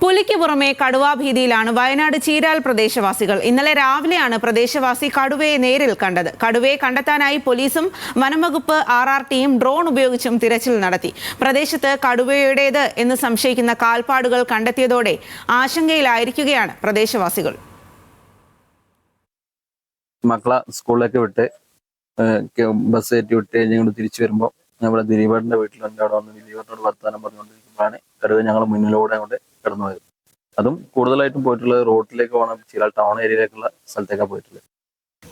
പുലിക്ക് പുറമെ കടുവാഭീതിയിലാണ് വയനാട് ചീരാൽ പ്രദേശവാസികൾ. ഇന്നലെ രാവിലെയാണ് പ്രദേശവാസി കടുവയെ നേരിൽ കണ്ടത്. കടുവയെ കണ്ടെത്താനായി പോലീസും വനംവകുപ്പ് RRTയും ഡ്രോൺ ഉപയോഗിച്ചും തിരച്ചിൽ നടത്തി. പ്രദേശത്ത് കടുവയുടേത് എന്ന് സംശയിക്കുന്ന കാൽപ്പാടുകൾ കണ്ടെത്തിയതോടെ ആശങ്കയിലായിരിക്കുകയാണ് പ്രദേശവാസികൾ. മക്കളെ സ്കൂളിലേക്ക് വിട്ട് ബസ് കയറ്റി വിട്ട് ഞങ്ങൾ തിരിച്ചു വരുമ്പോൾ നമ്മുടെ ദിലീപേട്ടൻ്റെ വീട്ടിലുണ്ട്. അവിടെ വന്ന് ദിലീപേട്ടനോട് വർത്താനം പറഞ്ഞുകൊണ്ടിരിക്കുമ്പോഴാണ് കടുവ ഞങ്ങൾ മുന്നിലൂടെ അങ്ങോട്ട് കടന്നു പോയത്. അതും കൂടുതലായിട്ടും പോയിട്ടുള്ളത് റോഡിലേക്ക് പോകണം, ചില ടൗൺ ഏരിയയിലേക്കുള്ള സ്ഥലത്തേക്കാണ് പോയിട്ടുള്ളത്.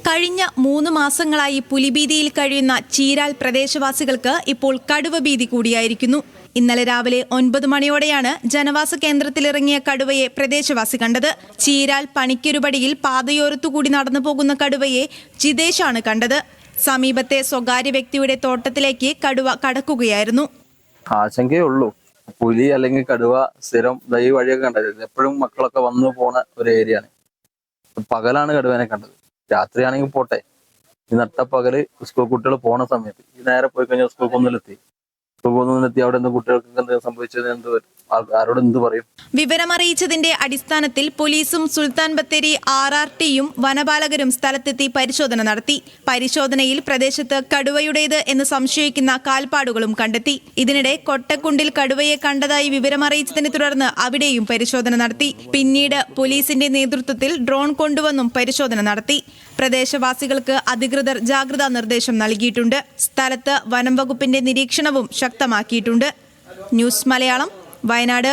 കഴിഞ്ഞ 3 മാസങ്ങളായി പുലിഭീതിയിൽ കഴിയുന്ന ചീരാൽ പ്രദേശവാസികൾക്ക് ഇപ്പോൾ കടുവ ഭീതി കൂടിയായിരിക്കുന്നു. ഇന്നലെ രാവിലെ 9 മണിയോടെയാണ് ജനവാസ കേന്ദ്രത്തിലിറങ്ങിയ കടുവയെ പ്രദേശവാസി കണ്ടത്. ചീരാൽ പണിക്കരുപടിയിൽ പാതയോരത്തുകൂടി നടന്നു പോകുന്ന കടുവയെ ജിതേഷാണ് കണ്ടത്. സമീപത്തെ സ്വകാര്യ വ്യക്തിയുടെ തോട്ടത്തിലേക്ക് കടുവ കടക്കുകയായിരുന്നു. ആശങ്കയേ ഉള്ളൂ. പുലി അല്ലെങ്കിൽ കടുവ സ്ഥിരം ഈ വഴിയൊക്കെ കണ്ടത്. എപ്പോഴും മക്കളൊക്കെ വന്നു പോണ ഒരു ഏരിയ ആണ്. പകലാണ് കടുവനെ കണ്ടത്. രാത്രിയാണെങ്കിൽ പോട്ടെ, ഈ നട്ടപ്പകല് സ്കൂൾ കുട്ടികൾ പോണ സമയത്ത് ഈ നേരെ പോയി കഴിഞ്ഞാൽ സ്കൂൾ കൊന്നിലെത്തി അവിടെ എന്ത് കുട്ടികൾക്ക് എന്തെങ്കിലും സംഭവിച്ചത് ആരോട് എന്ത് പറയും? വിവരമറിയിച്ചതിന്റെ അടിസ്ഥാനത്തിൽ പോലീസും സുൽത്താൻ ബത്തേരി RRTയും വനപാലകരും സ്ഥലത്തെത്തി പരിശോധന നടത്തി. പരിശോധനയിൽ പ്രദേശത്ത് കടുവയുടേത് എന്ന് സംശയിക്കുന്ന കാൽപ്പാടുകളും കണ്ടെത്തി. ഇതിനിടെ കൊട്ടക്കുണ്ടിൽ കടുവയെ കണ്ടതായി വിവരമറിയിച്ചതിനെ തുടർന്ന് അവിടെയും പരിശോധന നടത്തി. പിന്നീട് പോലീസിന്റെ നേതൃത്വത്തിൽ ഡ്രോൺ കൊണ്ടുവന്നും പരിശോധന നടത്തി. പ്രദേശവാസികൾക്ക് അധികൃതർ ജാഗ്രതാ നിർദ്ദേശം നൽകിയിട്ടുണ്ട്. സ്ഥലത്ത് വനം വകുപ്പിന്റെ നിരീക്ഷണവും ശക്തമാക്കിയിട്ടുണ്ട്. ന്യൂസ് മലയാളം, വയനാട്.